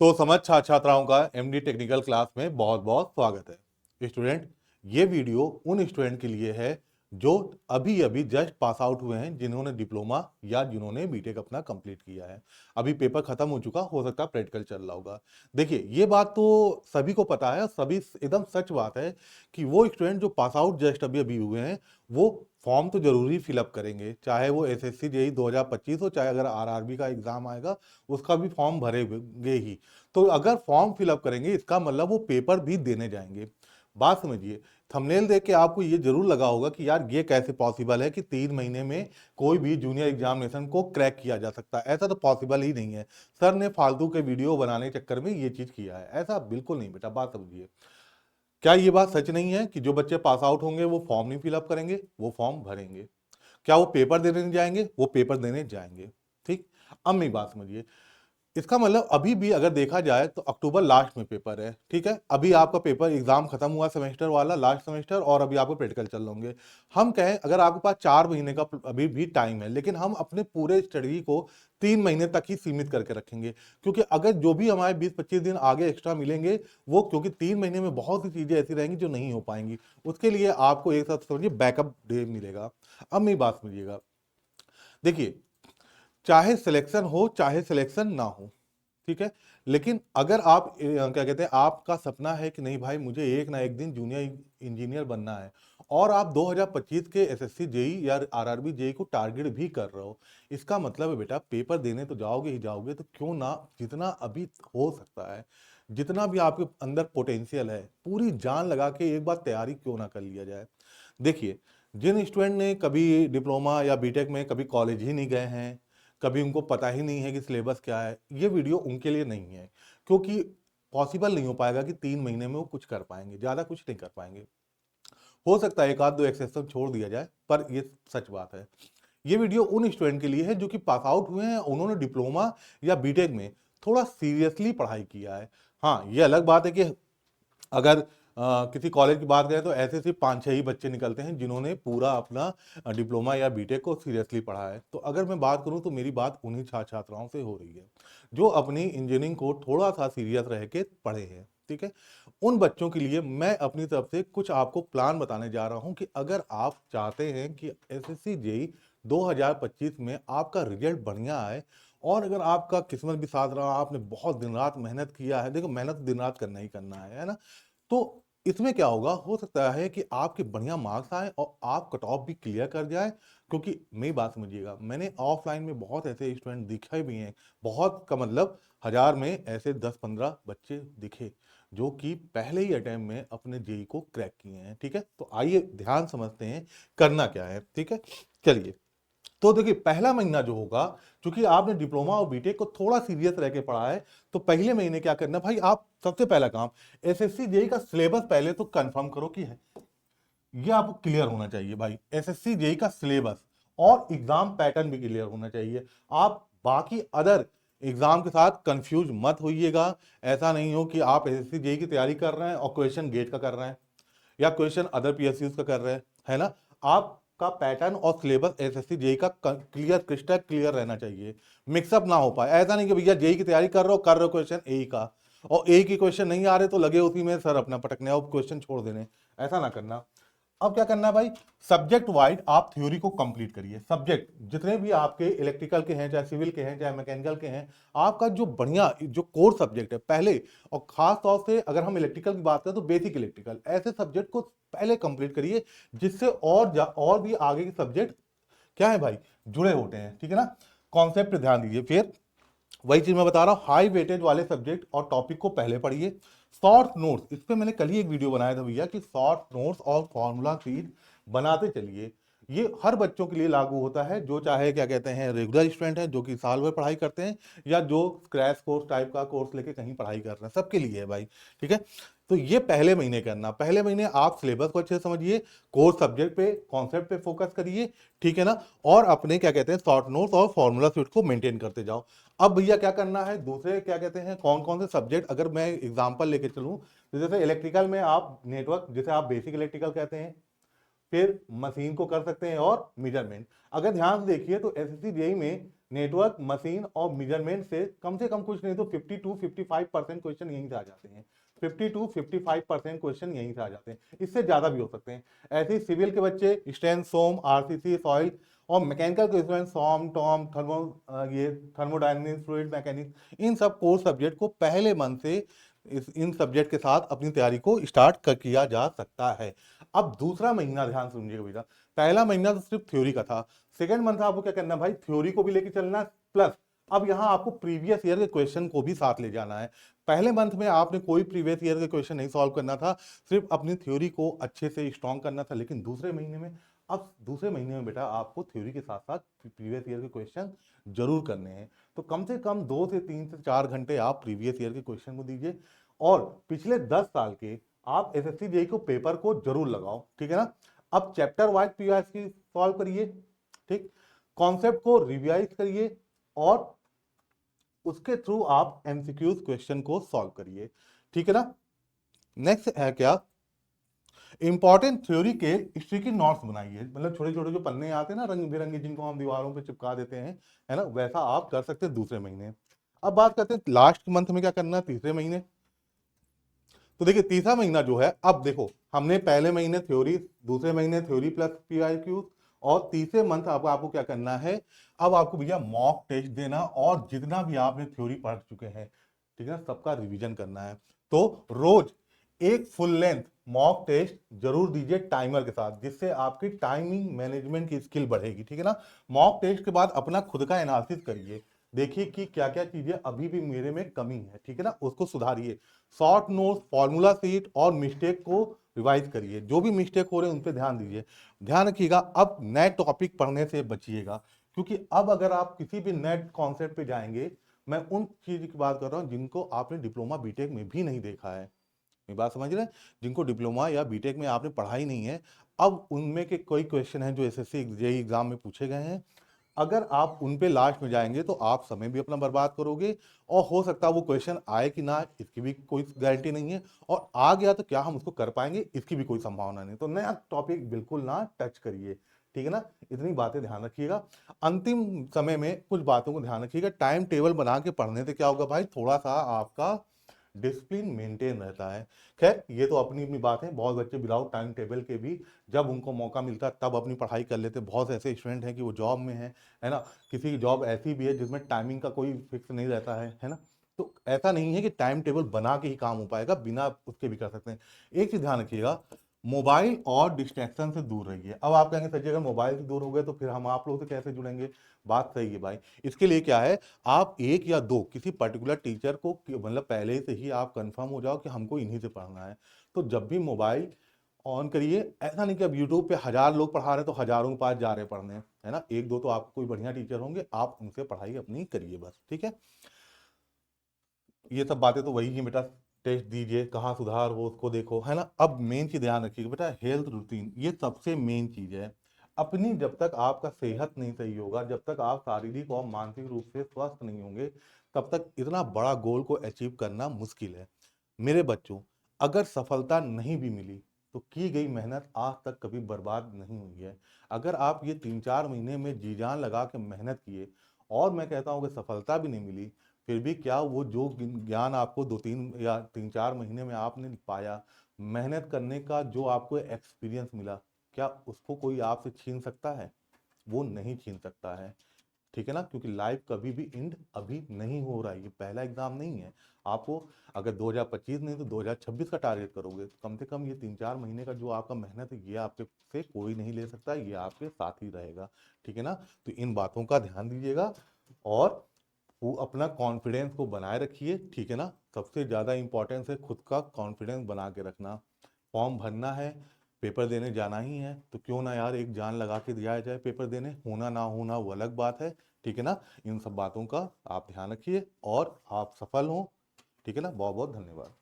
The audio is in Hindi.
तो समझ छात्राओं का एमडी टेक्निकल क्लास में बहुत बहुत स्वागत है स्टूडेंट। ये वीडियो उन स्टूडेंट के लिए है जो अभी अभी जस्ट पास आउट हुए हैं, जिन्होंने डिप्लोमा या जिन्होंने बीटेक अपना कंप्लीट किया है। अभी पेपर खत्म हो चुका, हो सकता है प्रैक्टिकल चल रहा होगा। देखिए, ये बात तो सभी को पता है, सभी एकदम सच बात है कि वो स्टूडेंट जो पास आउट जस्ट अभी अभी हुए हैं वो फॉर्म तो जरूरी फिलअप करेंगे, चाहे वो एसएससी जेईई 2025 हो, चाहे अगर आरआरबी का एग्जाम आएगा उसका भी फॉर्म भरेंगे ही। तो अगर फॉर्म फिलअप करेंगे इसका मतलब वो पेपर भी देने जाएंगे। बात समझिए, थंबनेल देख के आपको ये जरूर लगा होगा कि यार ये कैसे पॉसिबल है कि 3 महीने में कोई भी जूनियर एग्जामिनेशन को क्रैक किया जा सकता है। ऐसा तो पॉसिबल ही नहीं है। सर ने फालतू के वीडियो बनाने के चक्कर में ये चीज किया है, ऐसा बिल्कुल नहीं बेटा। बात समझिए, क्या ये बात सच नहीं है कि जो बच्चे पास आउट होंगे वो फॉर्म नहीं फिलअप करेंगे, वो फॉर्म भरेंगे? क्या वो पेपर देने नहीं जाएंगे? वो पेपर देने जाएंगे। ठीक। अब मेरी बात समझिए, इसका मतलब अभी भी अगर देखा जाए तो अक्टूबर लास्ट में पेपर है, ठीक है। अभी आपका पेपर एग्जाम खत्म हुआ सेमेस्टर वाला, लास्ट सेमेस्टर, और अभी आपको प्रैक्टिकल चल रहे होंगे। हम कहें अगर आपके पास 4 महीने का अभी भी टाइम है, लेकिन हम अपने पूरे स्टडी को 3 महीने तक ही सीमित करके रखेंगे, क्योंकि अगर जो भी हमारे 20-25 दिन आगे एक्स्ट्रा मिलेंगे वो, क्योंकि 3 महीने में बहुत सी चीजें ऐसी रहेंगी जो नहीं हो पाएंगी, उसके लिए आपको एक साथ समझिए बैकअप डे मिलेगा। अब मेरी बात समझिएगा, देखिए, चाहे सिलेक्शन हो चाहे सिलेक्शन ना हो, ठीक है, लेकिन अगर आप क्या कहते हैं, आपका सपना है कि नहीं भाई मुझे एक ना एक दिन जूनियर इंजीनियर बनना है, और आप 2025 के एसएससी जेई या आरआरबी जेई को टारगेट भी कर रहे हो, इसका मतलब है बेटा पेपर देने तो जाओगे ही जाओगे, तो क्यों ना जितना अभी हो सकता है, जितना भी आपके अंदर पोटेंशियल है, पूरी जान लगा के एक बार तैयारी क्यों ना कर लिया जाए। देखिए, जिन स्टूडेंट ने कभी डिप्लोमा या बीटेक में कभी कॉलेज ही नहीं गए हैं, कभी उनको पता ही नहीं है कि सिलेबस क्या है, ये वीडियो उनके लिए नहीं है, क्योंकि पॉसिबल नहीं हो पाएगा कि 3 महीने में वो कुछ कर पाएंगे, ज्यादा कुछ नहीं कर पाएंगे। हो सकता है एक आध दो एक्सेप्शन छोड़ दिया जाए, पर ये सच बात है। ये वीडियो उन स्टूडेंट के लिए है जो कि पास आउट हुए हैं, उन्होंने डिप्लोमा या बीटेक में थोड़ा सीरियसली पढ़ाई किया है। हाँ, ये अलग बात है कि अगर किसी कॉलेज की बात करें तो ऐसे सिर्फ 5-6 ही बच्चे निकलते हैं जिन्होंने पूरा अपना डिप्लोमा या बीटेक को सीरियसली पढ़ा है। तो अगर मैं बात करूं तो मेरी बात उन्हीं छात्राओं से हो रही है जो अपनी इंजीनियरिंग को थोड़ा सा सीरियस रह के पढ़े हैं, ठीक है। उन बच्चों के लिए मैं अपनी तरफ से कुछ आपको प्लान बताने जा रहा हूं कि अगर आप चाहते हैं कि एसएससी जेईई 2025 में आपका रिजल्ट बढ़िया आए, और अगर आपका किस्मत भी साथ रहा, आपने बहुत दिन रात मेहनत किया है, देखो मेहनत दिन रात करना ही करना है ना, तो इसमें क्या होगा, हो सकता है कि आपके बढ़िया मार्क्स आए और आप कट ऑफ भी क्लियर कर जाए। क्योंकि मेरी बात समझिएगा, मैंने ऑफलाइन में बहुत ऐसे स्टूडेंट दिखे भी हैं, बहुत का मतलब 1000 में ऐसे 10-15 बच्चे दिखे जो कि पहले ही अटेम्प्ट में अपने जेई को क्रैक किए हैं, ठीक है। तो आइए ध्यान समझते हैं करना क्या है, ठीक है। चलिए, तो देखिए, पहला महीना जो होगा, क्योंकि आपने डिप्लोमा और बीटेक को थोड़ा सीरियस रह के पढ़ा है, तो पहले महीने क्या करना भाई, आप सबसे पहला काम एसएससी जेई का सिलेबस पहले तो कंफर्म करो कि है, ये आपको क्लियर होना चाहिए भाई। एसएससी जेई का सिलेबस और एग्जाम पैटर्न भी क्लियर होना चाहिए। आप बाकी अदर एग्जाम के साथ कंफ्यूज मत होइएगा। ऐसा नहीं हो कि आप एसएससी जेई की तैयारी कर रहे हैं और क्वेश्चन गेट का कर रहे हैं या क्वेश्चन अदर पीएसयू का कर रहे हैं, है ना। आपका पैटर्न और सिलेबस एसएससी जेई का क्लियर, क्रिस्टल क्लियर रहना चाहिए, मिक्सअप ना हो पाए। ऐसा नहीं कि भैया जेई की तैयारी कर रहे हो क्वेश्चन ए का, और ए की क्वेश्चन नहीं आ रहे तो लगे उसी में सर अपना पटकने और क्वेश्चन छोड़ देने, ऐसा ना करना। अब क्या करना है भाई, सब्जेक्ट वाइज आप थ्योरी को कंप्लीट करिए। सब्जेक्ट जितने भी आपके इलेक्ट्रिकल के हैं, चाहे सिविल के हैं, चाहे मैकेनिकल के हैं, आपका जो बढ़िया जो कोर सब्जेक्ट है पहले, और खास तौर से अगर हम इलेक्ट्रिकल की बात करें तो बेसिक इलेक्ट्रिकल, ऐसे सब्जेक्ट को पहले कंप्लीट करिए, जिससे और भी आगे के सब्जेक्ट क्या है भाई, जुड़े होते हैं, ठीक है ना। कॉन्सेप्ट पे ध्यान दीजिए। फिर वही चीज मैं बता रहा हूं, हाई वेटेज वाले सब्जेक्ट और टॉपिक को पहले पढ़िए। शॉर्ट नोट्स, इस पे मैंने कल ही एक वीडियो बनाया था भैया कि शॉर्ट नोट्स और फॉर्मूला शीट बनाते चलिए। ये हर बच्चों के लिए लागू होता है, जो चाहे क्या कहते हैं रेगुलर स्टूडेंट है जो कि साल भर पढ़ाई करते हैं, या जो क्रैश कोर्स टाइप का कोर्स लेके कहीं पढ़ाई कर रहे हैं, सबके लिए है भाई, ठीक है। तो ये पहले महीने करना, पहले महीने आप सिलेबस को अच्छे से समझिए, कोर्स सब्जेक्ट पे कॉन्सेप्ट पे फोकस करिए, ठीक है ना, और अपने क्या कहते हैं शॉर्ट नोट्स और फॉर्मूला शीट को मेंटेन करते जाओ। अब भैया क्या करना है, दूसरे क्या कहते हैं कौन कौन से सब्जेक्ट, अगर मैं एग्जांपल लेके चलूं तो जैसे इलेक्ट्रिकल में आप नेटवर्क, जिसे आप बेसिक इलेक्ट्रिकल कहते हैं, फिर मशीन को कर सकते हैं और मेजरमेंट। अगर ध्यान से देखिए तो एसएससी जेई में नेटवर्क, मशीन और मेजरमेंट से कम कुछ नहीं तो 52-55% क्वेश्चन यहीं से आ जाते हैं। 52-55% क्वेश्चन यहीं से आ जाते हैं, इससे ज्यादा भी हो सकते हैं। ऐसे ही सिविल के बच्चे स्ट्रेंथ, सोम, आरसीसी, सॉइल और मैकेनिकल के student SOM, TOM, thermodynamics, fluid mechanics, इन सब कोर्स सब्जेक्ट को पहले मंथ से इन सब्जेक्ट के साथ अपनी तैयारी को स्टार्ट किया जा सकता है। अब दूसरा महीना ध्यान सुनिएगा बेटा, पहला महीना तो सिर्फ थ्योरी का था। सेकंड मंथ आपको क्या करना है भाई, थ्योरी को भी लेके चलना प्लस अब यहां आपको प्रीवियस ईयर के क्वेश्चन को भी साथ ले जाना है। पहले मंथ में आपने कोई प्रीवियस ईयर के क्वेश्चन नहीं सॉल्व करना था, सिर्फ अपनी थ्योरी को अच्छे से स्ट्रॉन्ग करना था। लेकिन दूसरे महीने में, अब दूसरे महीने में बेटा आपको थ्योरी के साथ साथ प्रीवियस ईयर के क्वेश्चन जरूर करने हैं। तो कम से कम 2 से 3 से 4 घंटे आप प्रीवियस ईयर के क्वेश्चन को दीजिए और पिछले 10 साल के आप एसएससी जेईई को पेपर को जरूर लगाओ, ठीक है ना। अब चैप्टर वाइज पीआईक्यू सॉल्व करिए, ठीक, कॉन्सेप्ट को रिवाइज करिए और उसके थ्रू आप एमसीक्यूज क्वेश्चन को सॉल्व करिए, ठीक है ना। नेक्स्ट है क्या, इंपॉर्टेंट थ्योरी के स्टिकी नोट्स बनाइए, मतलब छोटे छोटे जो पन्ने आते हैं ना रंग बिरंगे, जिनको हम दीवारों पे चिपका देते हैं, है ना, वैसा आप कर सकते हैं दूसरे महीने। अब बात करते हैं लास्ट मंथ में क्या करना है, तीसरे महीने। तो देखिए तीसरा महीना जो है, अब देखो हमने पहले महीने थ्योरी, दूसरे महीने थ्योरी प्लस पीआईक्यू, और तीसरे मंथ अब आपको क्या करना है, अब आपको भैया मॉक टेस्ट देना और जितना भी आपने थ्योरी पढ़ चुके हैं, ठीक है ना, सबका रिवीजन करना है। तो रोज एक फुल लेंथ मॉक टेस्ट जरूर दीजिए टाइमर के साथ, जिससे आपकी टाइमिंग मैनेजमेंट की स्किल बढ़ेगी, ठीक है ना। मॉक टेस्ट के बाद अपना खुद का एनालिसिस करिए, देखिए कि क्या क्या चीजें अभी भी मेरे में कमी है, ठीक है ना, उसको सुधारिए। शॉर्ट नोट्स, फॉर्मूला सीट और मिस्टेक को रिवाइज करिए, जो भी मिस्टेक हो रहे हैं उन पे ध्यान दीजिए। ध्यान रखिएगा अब नए टॉपिक पढ़ने से बचिएगा, क्योंकि अब अगर आप किसी भी नए कॉन्सेप्ट पे जाएंगे, मैं उन चीज की बात कर रहा हूं जिनको आपने डिप्लोमा बीटेक में भी नहीं देखा है, मेरी बात समझ रहे हैं, जिनको डिप्लोमा या बीटेक में आपने पढ़ा ही नहीं है। अब उनमें के कोई क्वेश्चन है जो एसएससी जेईई एग्जाम में पूछे गए हैं, अगर आप उन पे लास्ट में जाएंगे तो आप समय भी अपना बर्बाद करोगे, और हो सकता है वो क्वेश्चन आए कि ना आए, इसकी भी कोई गारंटी नहीं है, और आ गया तो क्या हम उसको कर पाएंगे, इसकी भी कोई संभावना नहीं। तो नया टॉपिक बिल्कुल ना टच करिए, ठीक है ना, इतनी बातें ध्यान रखिएगा। अंतिम समय में कुछ बातों को ध्यान रखिएगा, टाइम टेबल बना के पढ़ने से क्या होगा भाई, थोड़ा सा आपका डिसिप्लिन मेंटेन रहता है। खैर ये तो अपनी अपनी बात है, बहुत बच्चे विदाउट टाइम टेबल के भी जब उनको मौका मिलता है तब अपनी पढ़ाई कर लेते हैं। बहुत ऐसे स्टूडेंट हैं कि वो जॉब में है ना, किसी की जॉब ऐसी भी है जिसमें टाइमिंग का कोई फिक्स नहीं रहता है ना। तो ऐसा नहीं है कि टाइम टेबल बना के ही काम हो पाएगा, बिना उसके भी कर सकते हैं। एक चीज ध्यान रखिएगा, मोबाइल और डिस्ट्रैक्शन से दूर रहिए। अब आप कहेंगे सर जी अगर मोबाइल से दूर हो गए तो फिर हम आप लोग से कैसे जुड़ेंगे, बात सही है भाई। इसके लिए क्या है, आप एक या दो किसी पर्टिकुलर टीचर को मतलब पहले से ही आप कंफर्म हो जाओ कि हमको इन्हीं से पढ़ना है। तो जब भी मोबाइल ऑन करिए, ऐसा नहीं कि अब यूट्यूब पे 1000 लोग पढ़ा रहे हैं तो हजारों के पास जा रहे पढ़ने, है ना, एक दो तो आपको कोई बढ़िया टीचर होंगे, आप उनसे पढ़ाई अपनी करिए बस, ठीक है। ये सब बातें तो वही है बेटा, टेस्ट दीजिए, कहाँ सुधार हो उसको देखो, है ना। अब मेन चीज ध्यान रखिएगा बेटा, हेल्थ रूटीन ये सबसे मेन चीज है। अपनी जब तक आपका सेहत नहीं सही होगा, जब तक आप शारीरिक और मानसिक रूप से स्वस्थ नहीं होंगे, तब तक इतना बड़ा गोल को अचीव करना मुश्किल है। मेरे बच्चों, अगर सफलता नहीं भी मिली तो की गई मेहनत आज तक कभी बर्बाद नहीं हुई है। अगर आप ये 3-4 महीने में जी जान लगा के मेहनत किए और मैं कहता हूँ कि सफलता भी नहीं मिली, फिर भी क्या वो जो ज्ञान आपको 2-3 या 3-4 महीने में आपने पाया, मेहनत करने का जो आपको एक्सपीरियंस मिला, क्या उसको कोई आपसे छीन सकता है, वो नहीं छीन सकता है, ठीक है ना। क्योंकि लाइफ कभी भी एंड अभी नहीं हो रहा है, ये पहला एग्जाम नहीं है। आपको अगर 2025 नहीं तो 2026 का टारगेट करोगे तो कम से कम ये 3-4 महीने का जो आपका मेहनत है ये आपके से कोई नहीं ले सकता, ये आपके साथ ही रहेगा, ठीक है ना। तो इन बातों का ध्यान दीजिएगा और वो अपना कॉन्फिडेंस को बनाए रखिए, ठीक है ना। सबसे ज़्यादा इंपॉर्टेंस है खुद का कॉन्फिडेंस बना के रखना। फॉर्म भरना है, पेपर देने जाना ही है, तो क्यों ना यार एक जान लगा के दिया जाए पेपर देने, होना ना होना वो अलग बात है, ठीक है ना। इन सब बातों का आप ध्यान रखिए और आप सफल हों, ठीक है ना। बहुत बहुत धन्यवाद।